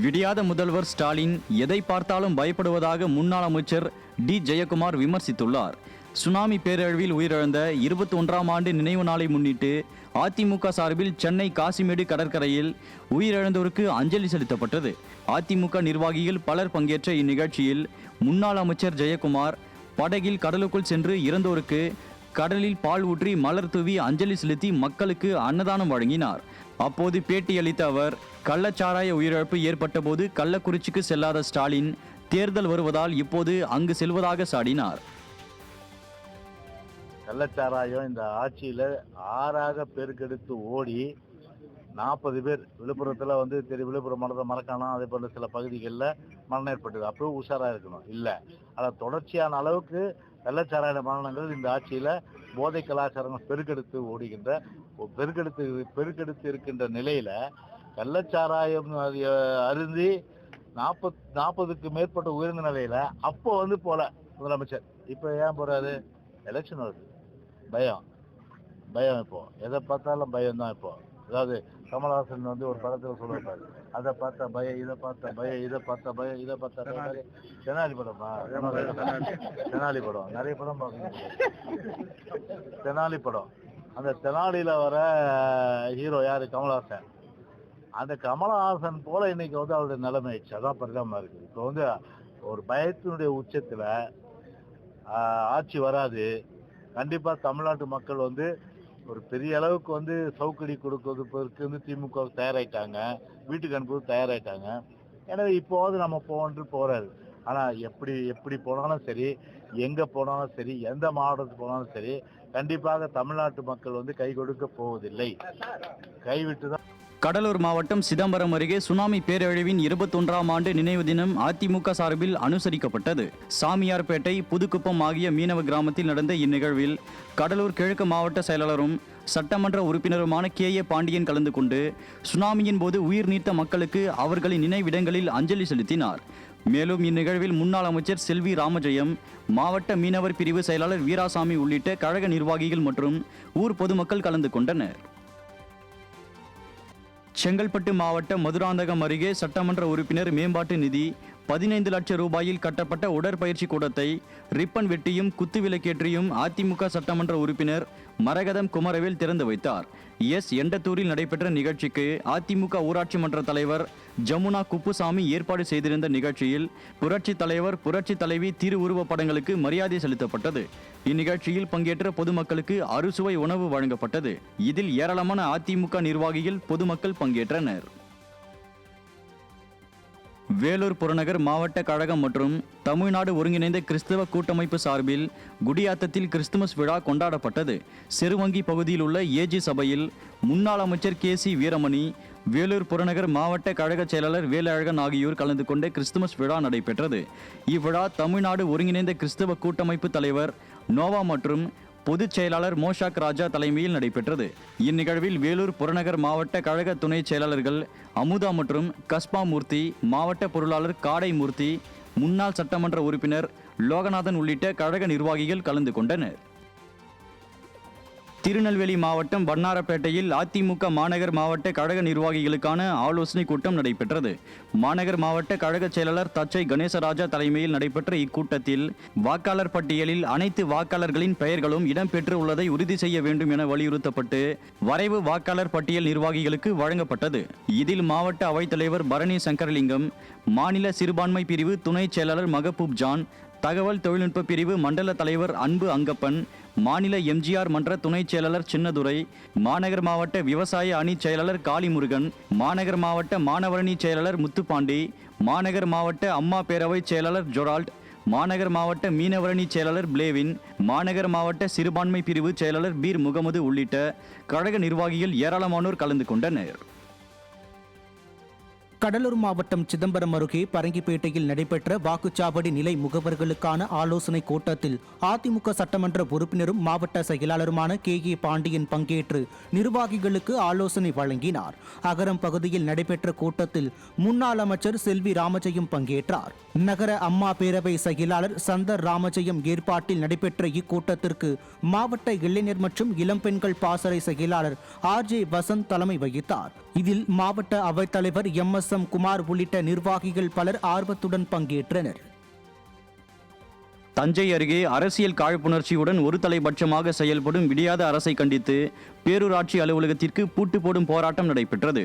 விடியாத முதல்வர் ஸ்டாலின் எதை பார்த்தாலும் பயப்படுவதாக முன்னாள் அமைச்சர் டி ஜெயக்குமார் விமர்சித்துள்ளார். சுனாமி பேரழிவில் உயிரிழந்த 21ஆம் ஆண்டு நினைவு நாளை முன்னிட்டு அதிமுக சார்பில் சென்னை காசிமேடு கடற்கரையில் உயிரிழந்தோருக்கு அஞ்சலி செலுத்தப்பட்டது. அதிமுக நிர்வாகிகள் பலர் பங்கேற்ற இந்நிகழ்ச்சியில் முன்னாள் அமைச்சர் ஜெயக்குமார் படகில் கடலுக்குள் சென்று இறந்தோருக்கு கடலில் பால் ஊற்றி மலர் தூவி அஞ்சலி செலுத்தி மக்களுக்கு அன்னதானம் வழங்கினார். அப்போது பேட்டியளித்த அவர், கள்ளச்சாராய உயிரிழப்பு ஏற்பட்ட போது கள்ளக்குறிச்சிக்கு செல்லாத ஸ்டாலின் தேர்தல் வருவதால் இப்போது அங்கு செல்வதாக சாடினார். கள்ளச்சாராயம் இந்த ஆட்சியில ஆறாக பெருக்கெடுத்து ஓடி 40 பேர் விழுப்புரத்தில் விழுப்புரம் மனதை மறக்காணும். அதே போல சில பகுதிகளில் மரணம் ஏற்பட்டது. அப்போ உஷாராக இருக்கணும். இல்லை அதை தொடர்ச்சியான அளவுக்கு கள்ளச்சாராய மரணங்கள் இந்த ஆட்சியில் போதை கலாச்சாரங்கள் பெருக்கெடுத்து இருக்கின்ற நிலையில் கள்ளச்சாராயம் அருந்தி 40க்கு மேற்பட்ட உயர்ந்த நிலையில் அப்போ போல முதலமைச்சர் இப்போ ஏன் போகிறாரு? எலெக்ஷன் வருது, பயம். இப்போ எதை பார்த்தாலும் பயம் தான். இப்போ அதாவது கமல்ஹாசன் ஒரு படத்தில் சொல்லிருப்பாரு, அதை பார்த்த பயம், இதை பார்த்த பயம், இதை பார்த்த பயம், இதை பார்த்த தெனாலி படமா? தெனாலி படம் நிறைய படம் பார்க்கணும். தெனாலி படம், அந்த தெனாலியில வர ஹீரோ யாரு? கமல்ஹாசன். அந்த கமல்ஹாசன் போல இன்னைக்கு அவருடைய நிலைமை ஆயிடுச்சு. அதான் பரிதாபமா இருக்கு. இப்போ ஒரு பயத்தினுடைய உச்சத்துல ஆட்சி வராது. கண்டிப்பா தமிழ்நாட்டு மக்கள் ஒரு பெரிய அளவுக்கு சவுக்கடி கொடுப்பதற்கு திமுக தயாராயிட்டாங்க, வீட்டுக்கு அனுப்புவது தயாராயிட்டாங்க. எனவே இப்போது நம்ம போறாரு. ஆனா எப்படி போனாலும் சரி, எங்க போனாலும் சரி, எந்த மாவட்டத்துக்கு போனாலும் சரி, கண்டிப்பாக தமிழ்நாட்டு மக்கள் கை கொடுக்க போவதில்லை. கைவிட்டுதான். கடலூர் மாவட்டம் சிதம்பரம் அருகே சுனாமி பேரழிவின் 21ஆம் ஆண்டு நினைவு தினம் அதிமுக சார்பில் அனுசரிக்கப்பட்டது. சாமியார்பேட்டை, புதுக்குப்பம் ஆகிய மீனவ கிராமத்தில் நடந்த இந்நிகழ்வில் கடலூர் கிழக்கு மாவட்ட செயலாளரும் சட்டமன்ற உறுப்பினருமான KA பாண்டியன் கலந்து கொண்டு சுனாமியின் போது உயிர் நீத்த மக்களுக்கு அவர்களின் நினைவிடங்களில் அஞ்சலி செலுத்தினார். மேலும் இந்நிகழ்வில் முன்னாள் அமைச்சர் செல்வி ராமஜெயம், மாவட்ட மீனவர் பிரிவு செயலாளர் வீராசாமி உள்ளிட்ட கழக நிர்வாகிகள் மற்றும் ஊர் பொதுமக்கள் கலந்து கொண்டனர். செங்கல்பட்டு மாவட்ட மதுராந்தகம் அருகே சட்டமன்ற உறுப்பினர் மேம்பாட்டு நிதி 15 லட்சம் ரூபாயில் கட்டப்பட்ட உடற்பயிற்சி கூடத்தை ரிப்பன் வெட்டியும் குத்துவிளக்கேற்றியும் அதிமுக சட்டமன்ற உறுப்பினர் மரகதம் குமரவேல் திறந்து வைத்தார். எண்டத்தூரில் நடைபெற்ற நிகழ்ச்சிக்கு அதிமுக ஊராட்சி மன்ற தலைவர் ஜமுனா குப்புசாமி ஏற்பாடு செய்திருந்த நிகழ்ச்சியில் புரட்சி தலைவர், புரட்சி தலைவி திருவுருவ படங்களுக்கு மரியாதை செலுத்தப்பட்டது. இந்நிகழ்ச்சியில் பங்கேற்ற பொதுமக்களுக்கு அறுசுவை உணவு வழங்கப்பட்டது. இதில் ஏராளமான அதிமுக நிர்வாகிகள், பொதுமக்கள் பங்கேற்றனர். வேலூர் புறநகர் மாவட்ட கழகம் மற்றும் தமிழ்நாடு ஒருங்கிணைந்த கிறிஸ்தவ கூட்டமைப்பு சார்பில் குடியாத்தத்தில் கிறிஸ்துமஸ் விழா கொண்டாடப்பட்டது. செருவங்கி பகுதியில் உள்ள ஏஜி சபையில் முன்னாள் அமைச்சர் KC வீரமணி, வேலூர் புறநகர் மாவட்ட கழக செயலாளர் வேலழகன் ஆகியோர் கலந்து கொண்ட கிறிஸ்துமஸ் விழா நடைபெற்றது. இவ்விழா தமிழ்நாடு ஒருங்கிணைந்த கிறிஸ்தவ கூட்டமைப்பு தலைவர் நோவா மற்றும் பொதுச் செயலாளர் மோஷாக் ராஜா தலைமையில் நடைபெற்றது. இந்நிகழ்வில் வேலூர் புறநகர் மாவட்ட கழக துணை செயலாளர்கள் அமுதா மற்றும் கஸ்பா மூர்த்தி, மாவட்ட பொருளாளர் காடை மூர்த்தி, முன்னாள் சட்டமன்ற உறுப்பினர் லோகநாதன் உள்ளிட்ட கழக நிர்வாகிகள் கலந்து கொண்டனர். திருநெல்வேலி மாவட்டம் வண்ணாரப்பேட்டையில் அதிமுக மாநகர் மாவட்ட கழக நிர்வாகிகளுக்கான ஆலோசனை கூட்டம் நடைபெற்றது. மாநகர் மாவட்ட கழக செயலாளர் தச்சை கணேசராஜா தலைமையில் நடைபெற்ற இக்கூட்டத்தில் வாக்காளர் பட்டியலில் அனைத்து வாக்காளர்களின் பெயர்களும் இடம்பெற்று உள்ளதை உறுதி செய்ய வேண்டும் என வலியுறுத்தப்பட்டு வரைவு வாக்காளர் பட்டியல் நிர்வாகிகளுக்கு வழங்கப்பட்டது. இதில் மாவட்ட அவைத்தலைவர் பரணி சங்கரலிங்கம், மாநில சிறுபான்மை பிரிவு துணை செயலாளர் மகபூப் ஜான், தகவல் தொழில்நுட்ப பிரிவு மண்டல தலைவர் அன்பு அங்கப்பன், மாநில MGR மன்ற துணை செயலாளர் சின்னதுரை, மாநகர் மாவட்ட விவசாய அணி செயலாளர் காளிமுருகன், மாநகர் மாவட்ட மாணவரணி செயலாளர் முத்துப்பாண்டி, மாநகர் மாவட்ட அம்மா பேரவை செயலாளர் ஜொரால்ட், மாநகர் மாவட்ட மீனவரணி செயலாளர் பிளேவின், மாநகர் மாவட்ட சிறுபான்மை பிரிவு செயலாளர் பீர் முகமது உள்ளிட்ட கழக நிர்வாகிகள் ஏராளமானோர் கலந்து கொண்டனர். கடலூர் மாவட்டம் சிதம்பரம் அருகே பரங்கிப்பேட்டையில் நடைபெற்ற வாக்குச்சாவடி நிலை முகவர்களுக்கான ஆலோசனை கூட்டத்தில் அதிமுக சட்டமன்ற உறுப்பினரும் மாவட்ட செயலாளருமான KA பாண்டியன் பங்கேற்று நிர்வாகிகளுக்கு ஆலோசனை வழங்கினார். அகரம் பகுதியில் நடைபெற்ற கூட்டத்தில் முன்னாள் அமைச்சர் செல்வி ராமஜெயம் பங்கேற்றார். நகர அம்மா பேரவை செயலாளர் சந்தர் ராமஜெயம் ஏற்பாட்டில் நடைபெற்ற இக்கூட்டத்திற்கு மாவட்ட இளைஞர் மற்றும் இளம்பெண்கள் பாசறை செயலாளர் RJ வசந்த் தலைமை வகித்தார். இதில் மாவட்ட அவைத்தலைவர் MS எம் குமார் உள்ளிட்ட நிர்வாகிகள் பலர் ஆர்வத்துடன் பங்கேற்றனர். தஞ்சை அருகே அரசியல் காழ்ப்புணர்ச்சியுடன் ஒரு தலைபட்சமாக செயல்படும் விடியாத அரசை கண்டித்து பேரூராட்சி அலுவலகத்திற்கு பூட்டு போடும் போராட்டம் நடைபெற்றது.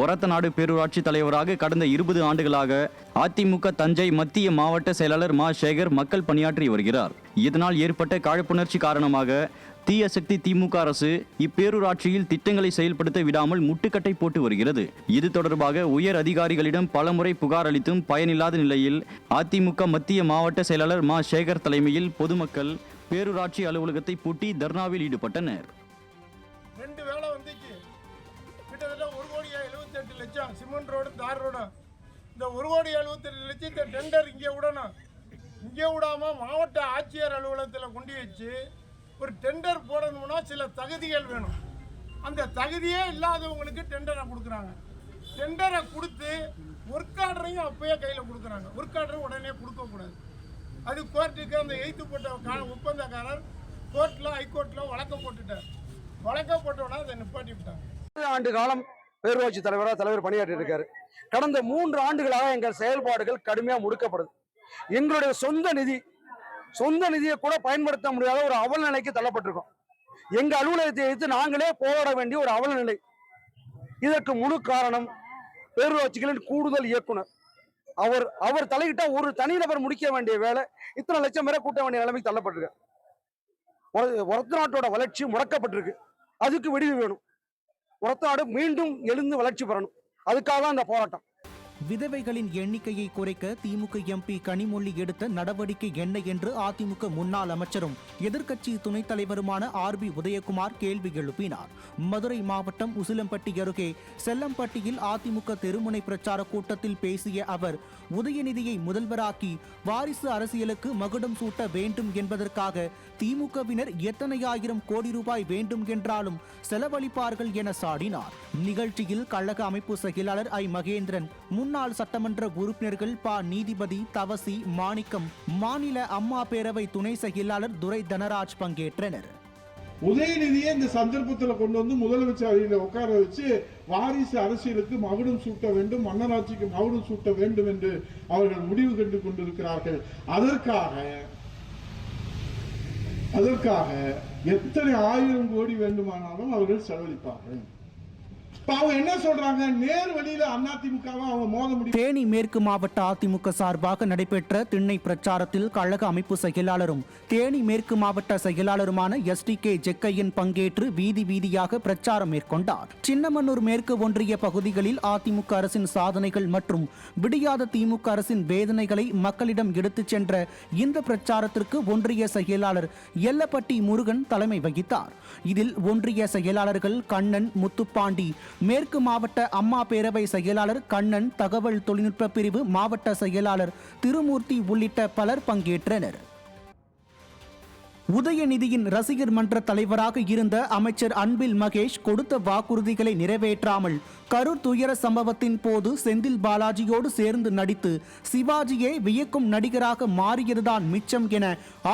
ஒரத்தநாடு பேரூராட்சி தலைவராக கடந்த 20 ஆண்டுகளாக அதிமுக தஞ்சை மத்திய மாவட்ட செயலாளர் மா சேகர் மக்கள் பணியாற்றி வருகிறார். இதனால் ஏற்பட்ட காழ்ப்புணர்ச்சி காரணமாக தீய சக்தி திமுக அரசு இப்பேரூராட்சியில் திட்டங்களை செயல்படுத்த விடாமல் முட்டுக்கட்டை போட்டு வருகிறது. இது தொடர்பாக உயர் அதிகாரிகளிடம் பலமுறை புகார் அளித்தும் பயனில்லாத நிலையில் அதிமுக மத்திய மாவட்ட செயலாளர் மா சேகர் தலைமையில் பொதுமக்கள் பேரூராட்சி அலுவலகத்தை பூட்டி தர்ணாவில் ஈடுபட்டனர். 2 வேளை வந்துச்சு. கிட்டத்தட்ட 1,78,00,000 சிமெண்ட் ரோடு தார் ரோடு. இந்த 1,78,00,000 டெண்டர் இங்கே விடணும். இங்கே விடாம மாவட்ட ஆட்சியர் அலுவலகத்தில் கொண்டு வச்சு ஒரு டெண்டர் போடணும்னா சில தகுதிகள் வேணும். அந்த தகுதியே இல்லாதவங்களுக்கு டெண்டரை கொடுக்குறாங்க. டெண்டரை கொடுத்து ஒர்க் ஆர்டரையும் அப்பயே கையில் கொடுக்குறாங்க. ஒர்க் ஆர்டரும் உடனே கொடுக்கக்கூடாது. அது கோர்ட்டுக்கு அந்த எய்த்து போட்ட ஒப்பந்தக்காரர் கோர்ட்டில் ஹைகோர்ட்டில் வழக்கம் போட்டுட்டார். வழக்கம் போட்டோன்னா அதை நிப்பாட்டி விட்டாங்க. 2 ஆண்டு காலம் பேரூராட்சி தலைவர் பணியாற்றி இருக்காரு. கடந்த 3 ஆண்டுகளாக எங்கள் செயல்பாடுகள் கடுமையாக முடுக்கப்படுது. எங்களுடைய சொந்த நிதியை கூட பயன்படுத்த முடியாத ஒரு அவல நிலைக்கு தள்ளப்பட்டிருக்கோம். எங்க அலுவலகத்தை எடுத்து நாங்களே போராட வேண்டிய ஒரு அவல நிலை. இதற்கு முழு காரணம் பேரூராட்சிகளின் கூடுதல் இயக்குனர். அவர் தலையிட்ட ஒரு தனிநபர் முடிக்க வேண்டிய வேலை இத்தனை லட்சம் பேரை கூட்ட வேண்டிய நிலைமைக்கு தள்ளப்பட்டிருக்கு. ஒரத்தநாட்டோட வளர்ச்சி முடக்கப்பட்டிருக்கு. அதுக்கு விடிவு வேணும். ஒரத்தநாடு மீண்டும் எழுந்து வளர்ச்சி பெறணும். அதுக்காக தான் இந்த போராட்டம். விதவைகளின் எண்ணிக்கையை குறைக்க திமுக எம்பி கனிமொழி எடுத்த நடவடிக்கை என்ன என்று அதிமுக முன்னாள் அமைச்சரும் எதிர்க்கட்சி துணைத் தலைவருமான RB உதயகுமார் கேள்வி எழுப்பினார். மதுரை மாவட்டம் உசிலம்பட்டி அருகே செல்லம்பட்டியில் அதிமுக தெருமுனை பிரச்சார கூட்டத்தில் பேசிய அவர், உதயநிதியை முதல்வராக்கி வாரிசு அரசியலுக்கு மகுடம் சூட்ட வேண்டும் என்பதற்காக திமுகவினர் எத்தனை ஆயிரம் கோடி ரூபாய் வேண்டும் என்றாலும் செலவழிப்பார்கள் என சாடினார். நிகழ்ச்சியில் கழக அமைப்பு செயலாளர் ஐ மகேந்திரன், முன்னாள் சட்டமன்ற உறுப்பினர்கள் ப நீதிபதி, தவசி, மாணிக்கம், மாநில அம்மா பேரவை துணை செயலாளர் துரை தனராஜ் பங்கேற்றனர். உதயநிதியை இந்த சந்தர்ப்பத்தில் கொண்டு வந்து முதலமைச்சர் அவையில் உட்கார வச்சு வாரிசு அரசியலுக்கு மகுடம் சூட்ட வேண்டும், மன்னராட்சிக்கு மகுடம் சூட்ட வேண்டும் என்று அவர்கள் முடிவு கண்டு கொண்டிருக்கிறார்கள். அதற்காக எத்தனை ஆயிரம் கோடி வேண்டுமானாலும் அவர்கள் செலவழிப்பார்கள். அவங்க என்ன சொல்றாங்க? நேர் வழியில அதிமுகவை அவங்க மோத முடியும். தேனி மேற்கு மாவட்ட அதிமுக சார்பாக நடைபெற்ற திண்ணை பிரச்சாரத்தில் கழக அமைப்பு செயலாளரும் தேனி மேற்கு மாவட்ட செயலாளருமான STK ஜெக்கையன் பங்கேற்று வீதி வீதியாக பிரச்சாரம் மேற்கொண்டார். சின்னமனூர் மேற்கு ஒன்றிய பகுதிகளில் அதிமுக அரசின் சாதனைகள் மற்றும் விடியாத திமுக அரசின் வேதனைகளை மக்களிடம் எடுத்துச் சென்ற இந்த பிரச்சாரத்திற்கு ஒன்றிய செயலாளர் எல்லப்பட்டி முருகன் தலைமை வகித்தார். இதில் ஒன்றிய செயலாளர்கள் கண்ணன், முத்துப்பாண்டி, மேற்கு மாவட்ட அம்மா பேரவை செயலாளர் கண்ணன், தகவல் தொழில்நுட்ப பிரிவு மாவட்ட செயலாளர் திருமூர்த்தி உள்ளிட்ட பலர் பங்கேற்றனர். உதயநிதியின் ரசிகர் மன்ற தலைவராக இருந்த அமைச்சர் அன்பில் மகேஷ் கொடுத்த வாக்குறுதிகளை நிறைவேற்றாமல் கரூர் துயர சம்பவத்தின் போது செந்தில் பாலாஜியோடு சேர்ந்து நடித்து சிவாஜியே வியக்கும் நடிகராக மாறியதுதான் மிச்சம் என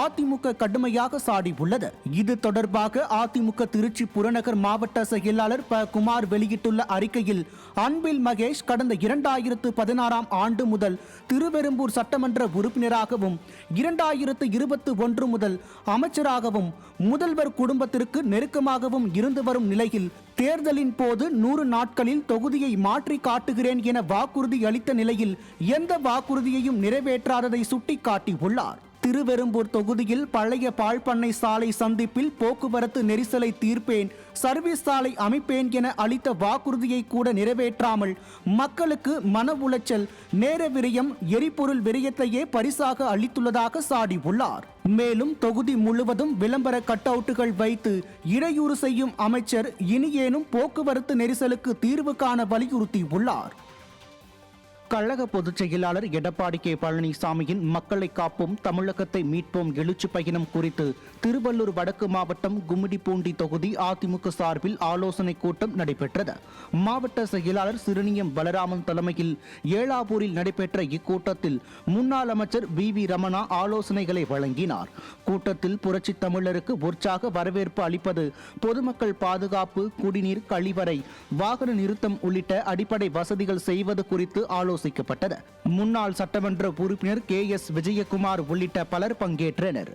அதிமுக கடுமையாக சாடியுள்ளது. இது தொடர்பாக அதிமுக திருச்சி புறநகர் மாவட்ட செயலாளர் ப குமார் வெளியிட்டுள்ள அறிக்கையில், அன்பில் மகேஷ் கடந்த 2016ஆம் ஆண்டு முதல் திருவெரும்பூர் சட்டமன்ற உறுப்பினராகவும் 2021 முதல் அமைச்சராகவும் முதல்வர் குடும்பத்திற்கு நெருக்கமாகவும் இருந்து வரும் நிலையில் தேர்தலின் போது 100 நாட்களில் தொகுதியை மாற்றி காட்டுகிறேன் என வாக்குறுதி அளித்த நிலையில் எந்த வாக்குறுதியையும் நிறைவேற்றாததை சுட்டிக்காட்டியுள்ளார். திருவெரும்பூர் தொகுதியில் பழைய பால்பண்ணை சாலை சந்திப்பில் போக்குவரத்து நெரிசலை தீர்ப்பேன், சர்வீஸ் சாலை அமைப்பேன் என அளித்த வாக்குறுதியை கூட நிறைவேற்றாமல் மக்களுக்கு மன உளைச்சல், நேர விரயம், எரிபொருள் விரயத்தையே பரிசாக அளித்துள்ளதாக சாடியுள்ளார். மேலும் தொகுதி முழுவதும் விளம்பர கட் அவுட்டுகள் வைத்து இடையூறு செய்யும் அமைச்சர் இனியேனும் போக்குவரத்து நெரிசலுக்கு தீர்வு காண வலியுறுத்தியுள்ளார். கழக பொதுச் செயலாளர் எடப்பாடி கே பழனிசாமியின் மக்களை காப்போம் தமிழகத்தை மீட்போம் எழுச்சி பயணம் குறித்து திருவள்ளூர் வடக்கு மாவட்டம் கும்மிடிப்பூண்டி தொகுதி அதிமுக சார்பில் ஆலோசனை கூட்டம் நடைபெற்றது. மாவட்ட செயலாளர் சிறுனியம் பலராமன் தலைமையில் ஏலாபூரில் நடைபெற்ற இக்கூட்டத்தில் முன்னாள் அமைச்சர் வி ரமணா ஆலோசனைகளை வழங்கினார். கூட்டத்தில் புரட்சி தமிழருக்கு உற்சாக வரவேற்பு அளிப்பது, பொதுமக்கள் பாதுகாப்பு, குடிநீர், கழிவறை, வாகன நிறுத்தம் உள்ளிட்ட அடிப்படை வசதிகள் செய்வது குறித்து ஆலோசிக்கப்பட்டது. முன்னாள் சட்டமன்ற உறுப்பினர் KS விஜயகுமார் உள்ளிட்ட பலர் பங்கேற்றனர்.